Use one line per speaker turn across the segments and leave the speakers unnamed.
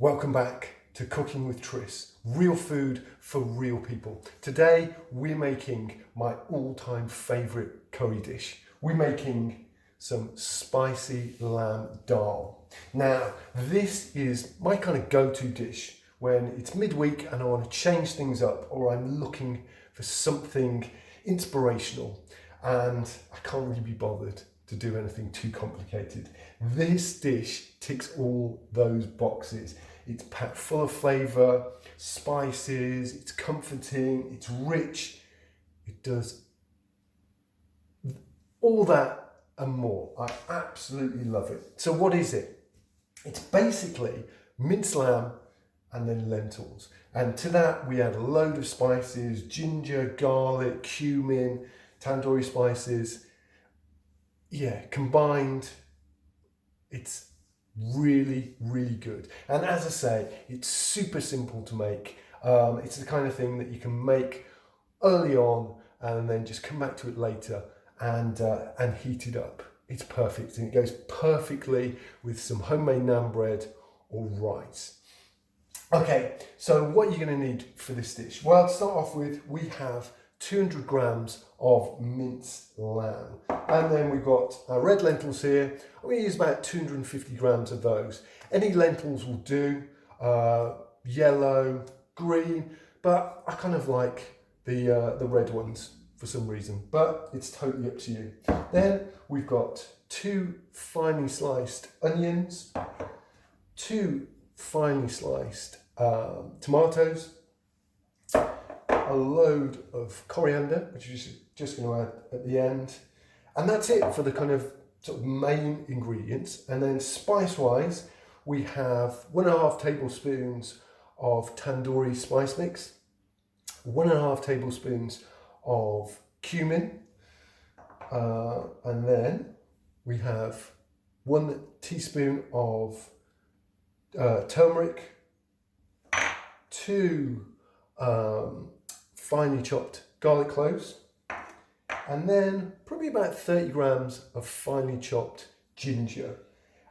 Welcome back to Cooking with Tris, real food for real people. Today we're making my all-time favourite curry dish. We're making some spicy lamb dal. Now this is my kind of go-to dish when it's midweek and I want to change things up, or I'm looking for something inspirational and I can't really be bothered to do anything too complicated. This dish ticks all those boxes. It's packed full of flavour, spices, it's comforting, it's rich. It does all that and more. I absolutely love it. So what is it? It's basically minced lamb and then lentils. And to that we add a load of spices, ginger, garlic, cumin, tandoori spices. Yeah, combined, it's really, really good. And as I say, it's super simple to make. It's the kind of thing that you can make early on and then just come back to it later and heat it up. It's perfect, and it goes perfectly with some homemade naan bread or rice. Okay, so what are you going to need for this dish? Well, to start off with, we have 200 grams of minced lamb, and then we've got our red lentils here. I'm going to use about 250 grams of those. Any lentils will do, yellow, green, but I kind of like the red ones for some reason, but it's totally up to you. Then we've got 2 finely sliced onions, 2 finely sliced tomatoes, a load of coriander, which is just going to add at the end, and that's it for the kind of sort of main ingredients. And then spice wise, we have 1.5 tablespoons of tandoori spice mix, 1.5 tablespoons of cumin, and then we have 1 teaspoon of turmeric, 2 finely chopped garlic cloves, and then probably about 30 grams of finely chopped ginger.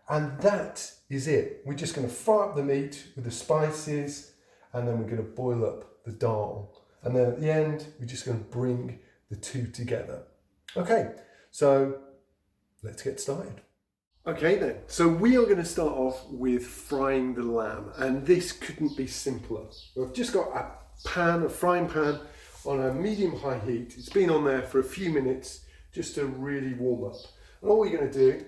And that is it. We're just going to fry up the meat with the spices, and then we're going to boil up the dal. And then at the end, we're just going to bring the two together. Okay, so let's get started. Okay then, so we are going to start off with frying the lamb, and this couldn't be simpler. I've just got a frying pan on a medium-high heat. It's been on there for a few minutes just to really warm up. And all we're going to do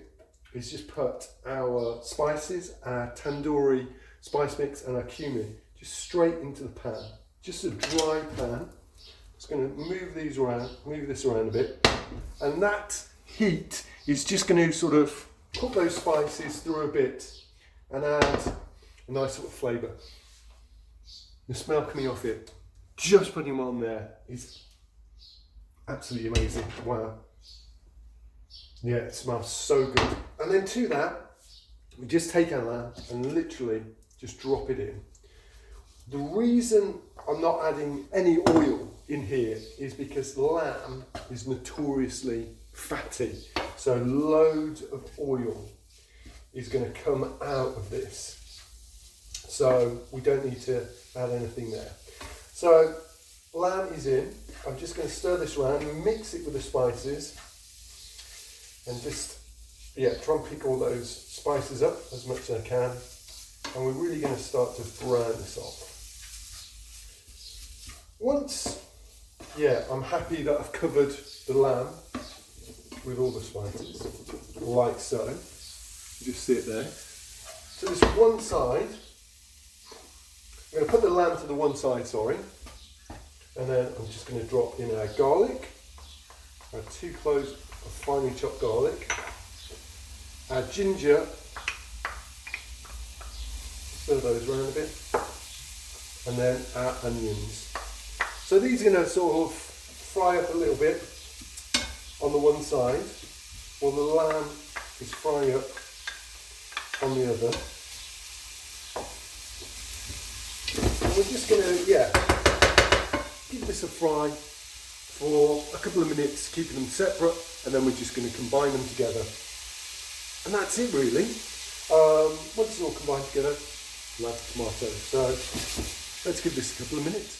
is just put our spices, our tandoori spice mix and our cumin just straight into the pan. Just a dry pan. Just going to move this around a bit. And that heat is just going to sort of cook those spices through a bit and add a nice sort of flavour. The smell coming off it, just putting them on there, is absolutely amazing. Wow. Yeah, it smells so good. And then to that, we just take our lamb and literally just drop it in. The reason I'm not adding any oil in here is because lamb is notoriously fatty. So loads of oil is going to come out of this. So we don't need to add anything there. So lamb is in. I'm just going to stir this around and mix it with the spices and just, try and pick all those spices up as much as I can. And we're really going to start to brown this off. Once, I'm happy that I've covered the lamb with all the spices, like so. You just see it there. So this one side, I'm going to put the lamb to the one side, and then I'm just going to drop in our garlic, our 2 cloves of finely chopped garlic, our ginger, stir those around a bit, and then our onions. So these are going to sort of fry up a little bit on the one side, while the lamb is frying up on the other. And we're just going to, give this a fry for a couple of minutes, keeping them separate, and then we're just going to combine them together. And that's it really. Once it's all combined together, and add the tomatoes. So let's give this a couple of minutes.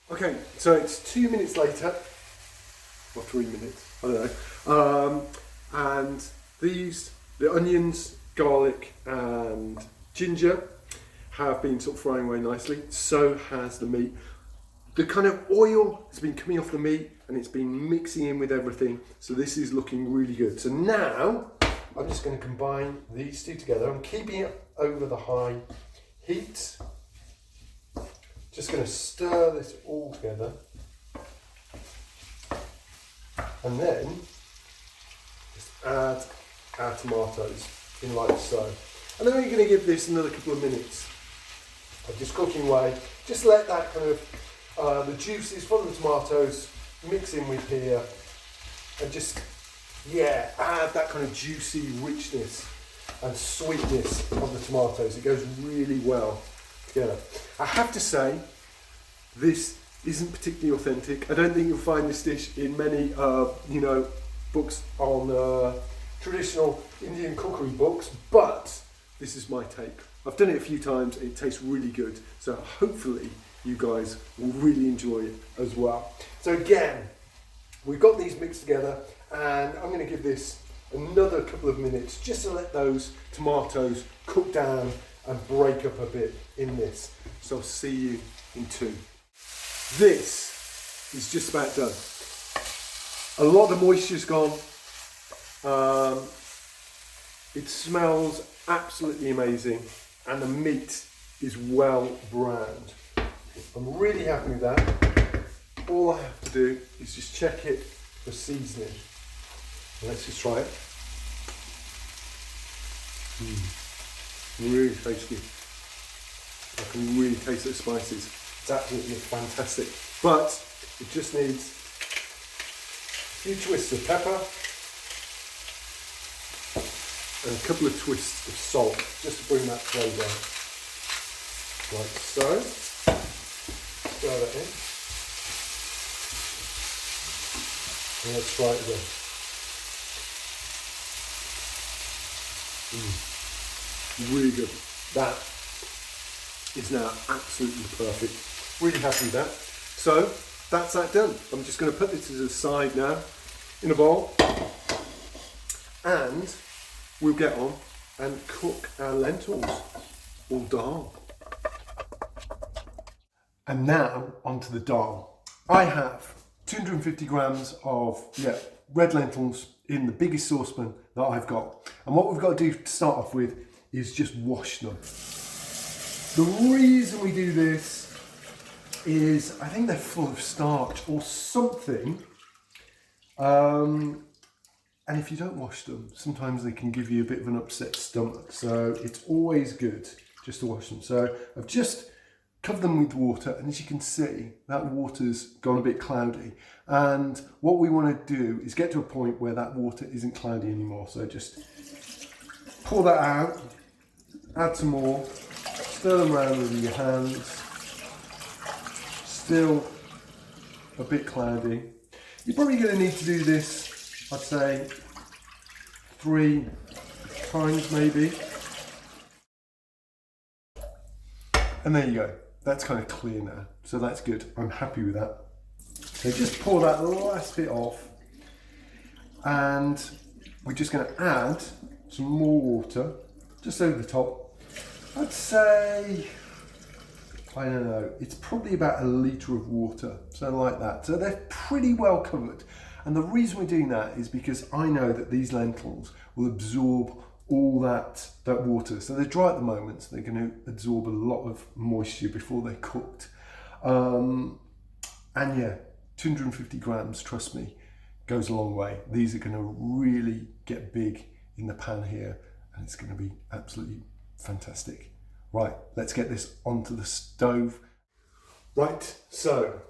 Okay, so it's 2 minutes later, or 3 minutes, I don't know. And the onions, garlic and ginger have been sort of frying away nicely. So has the meat. The kind of oil has been coming off the meat and it's been mixing in with everything. So this is looking really good. So now I'm just going to combine these two together. I'm keeping it over the high heat. Just going to stir this all together. And then just add our tomatoes in like so. And then we're going to give this another couple of minutes of just cooking away. Just let that kind of, the juices from the tomatoes mix in with here. And just, yeah, add that kind of juicy richness and sweetness of the tomatoes. It goes really well together. I have to say, this isn't particularly authentic. I don't think you'll find this dish in many, books on traditional Indian cookery books, but this is my take. I've done it a few times. It tastes really good. So hopefully you guys will really enjoy it as well. So again, we've got these mixed together, and I'm going to give this another couple of minutes just to let those tomatoes cook down and break up a bit in this. So I'll see you in 2. This is just about done. A lot of the moisture's gone. It smells absolutely amazing, and the meat is well browned. I'm really happy with that. All I have to do is just check it for seasoning. Let's just try it. Really tasty. I can really taste the spices. It's absolutely fantastic. But it just needs a few twists of pepper and a couple of twists of salt just to bring that flavour out. Like so. Stir that in. And let's try it again. Really good. That is now absolutely perfect. Really happy with that. So that's that done. I'm just going to put this to the side now in a bowl, and we'll get on and cook our lentils or dal. And now onto the dal. I have 250 grams of red lentils in the biggest saucepan that I've got. And what we've got to do to start off with is just wash them. The reason we do this is I think they're full of starch or something. And if you don't wash them, sometimes they can give you a bit of an upset stomach. So it's always good just to wash them. So I've just covered them with water, and as you can see, that water's gone a bit cloudy. And what we want to do is get to a point where that water isn't cloudy anymore. So just pour that out, add some more, stir them around with your hands. Still a bit cloudy. You're probably going to need to do this, I'd say, 3 times maybe. And there you go. That's kind of clear now. So that's good. I'm happy with that. So just pour that last bit off. And we're just going to add some more water just over the top. I'd say, I don't know, it's probably about 1 litre of water, something like that. So they're pretty well covered. And the reason we're doing that is because I know that these lentils will absorb all that water. So they're dry at the moment, so they're going to absorb a lot of moisture before they're cooked. And yeah, 250 grams, trust me, goes a long way. These are going to really get big in the pan here, and it's going to be absolutely fantastic. Right, let's get this onto the stove. Right, so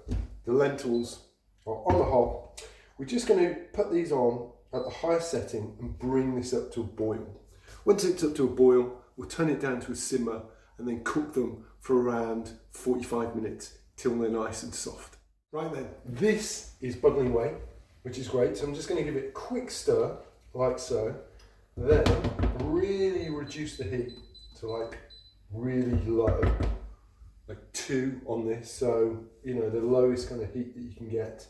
the lentils are on the hob. We're just going to put these on at the highest setting and bring this up to a boil. Once it's up to a boil, we'll turn it down to a simmer and then cook them for around 45 minutes till they're nice and soft. Right then, this is bubbling away, which is great. So I'm just going to give it a quick stir, like so. Then really reduce the heat to like really low, like 2 on this, so you know the lowest kind of heat that you can get.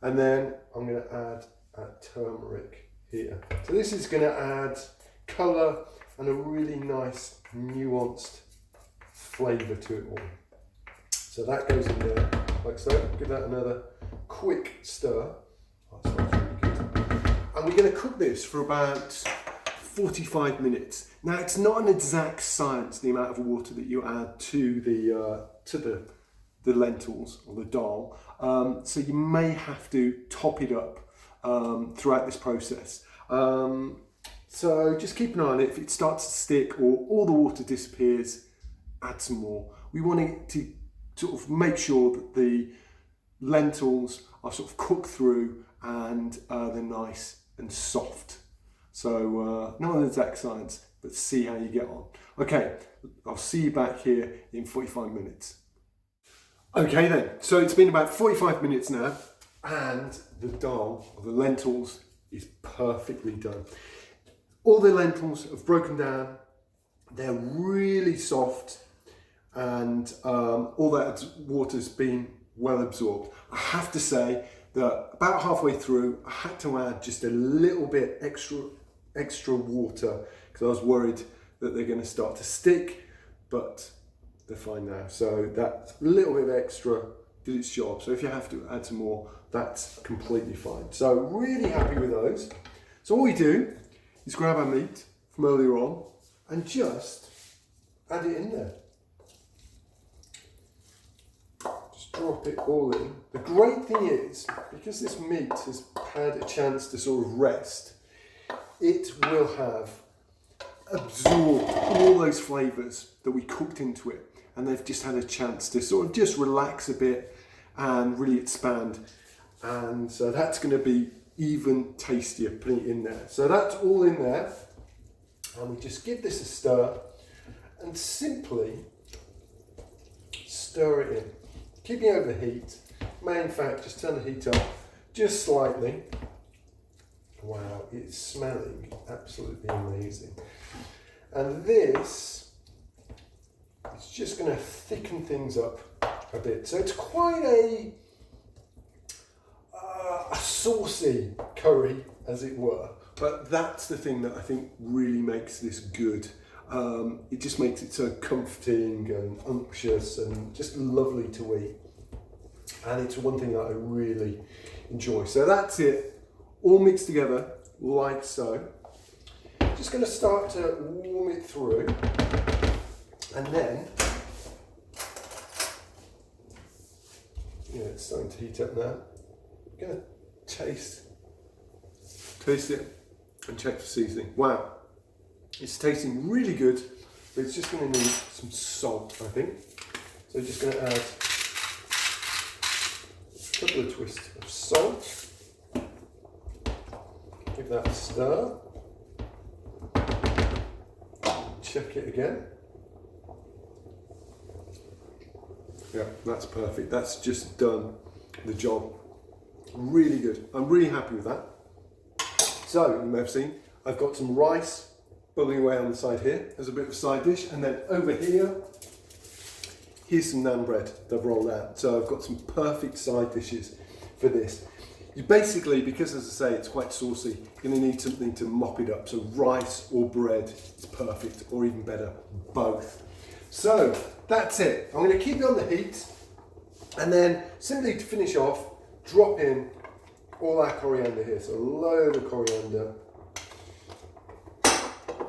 And then I'm going to add turmeric here. So this is going to add colour and a really nice nuanced flavour to it all. So that goes in there like so. Give that another quick stir. Oh, that smells really good. And we're going to cook this for about 45 minutes. Now it's not an exact science the amount of water that you add to the lentils or the dal, so you may have to top it up throughout this process. So just keep an eye on it. If it starts to stick or all the water disappears, add some more. We want it to sort of make sure that the lentils are sort of cooked through and they're nice and soft. So not an exact science, but see how you get on. Okay, I'll see you back here in 45 minutes. Okay then, so it's been about 45 minutes now and the dal, or the lentils, is perfectly done. All the lentils have broken down, they're really soft, and all that water's been well absorbed. I have to say that about halfway through I had to add just a little bit extra water because I was worried that they're going to start to stick, but they're fine now. So that little bit of extra did its job. So if you have to add some more, that's completely fine. So really happy with those. So all we do is grab our meat from earlier on and just add it in there. Just drop it all in. The great thing is, because this meat has had a chance to sort of rest, it will have absorbed all those flavours that we cooked into it, and they've just had a chance to sort of just relax a bit and really expand, and so that's going to be even tastier putting it in there. So that's all in there, and we just give this a stir and simply stir it in, keeping over the heat. May in fact just turn the heat up just slightly. Wow, it's smelling absolutely amazing. And this is just going to thicken things up a bit. So it's quite a saucy curry, as it were. But that's the thing that I think really makes this good. It just makes it so comforting and unctuous and just lovely to eat. And it's one thing that I really enjoy. So that's it. All mixed together like so. Just going to start to warm it through, and then it's starting to heat up now. I'm going to taste it and check for seasoning. Wow, it's tasting really good, but it's just going to need some salt, I think. So just going to add a couple of twists of salt. Give that a stir. Check it again. Yeah, that's perfect. That's just done the job. Really good. I'm really happy with that. So, you may have seen, I've got some rice bubbling away on the side here as a bit of a side dish, and then over here, here's some naan bread that I've rolled out. So I've got some perfect side dishes for this. You basically, because as I say, it's quite saucy, you're going to need something to mop it up. So rice or bread is perfect, or even better, both. So that's it. I'm going to keep it on the heat, and then simply to finish off, drop in all our coriander here. So a load of coriander.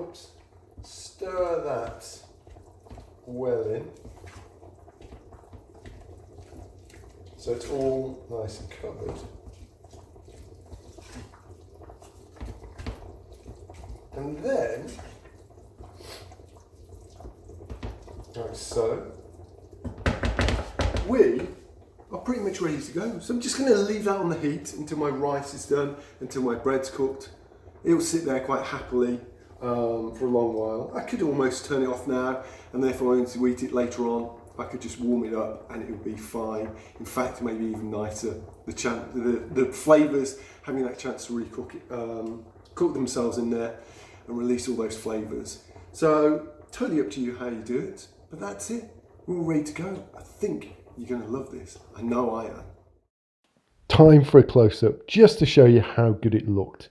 Oops. Stir that well in. So it's all nice and covered. And then, like so, we are pretty much ready to go. So I'm just going to leave that on the heat until my rice is done, until my bread's cooked. It'll sit there quite happily for a long while. I could almost turn it off now, and then if I wanted to eat it later on, I could just warm it up and it would be fine. In fact, maybe even nicer. The flavours, having that chance to really cook themselves in there and release all those flavours. So totally up to you how you do it, but that's it. We're all ready to go. I think you're going to love this. I know I am. Time for a close-up just to show you how good it looked.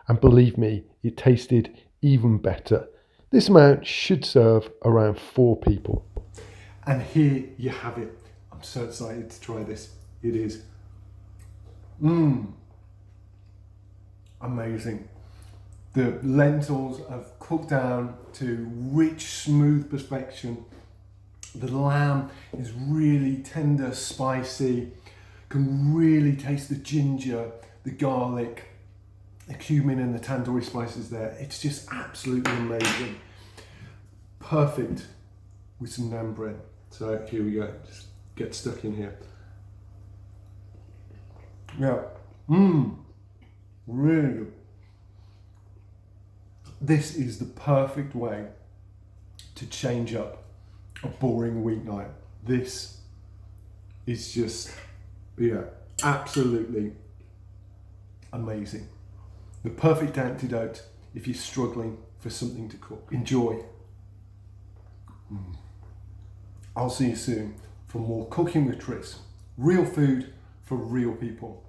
And believe me, it tasted even better. This amount should serve around 4 people. And here you have it. I'm so excited to try this. It is amazing. The lentils have cooked down to rich, smooth perfection. The lamb is really tender, spicy. Can really taste the ginger, the garlic, the cumin and the tandoori spices there. It's just absolutely amazing. Perfect with some naan bread. So here we go, just get stuck in here. Yeah, really good. This is the perfect way to change up a boring weeknight. This is just, yeah, absolutely amazing. The perfect antidote if you're struggling for something to cook. Enjoy. I'll see you soon for more Cooking with Tris. Real food for real people.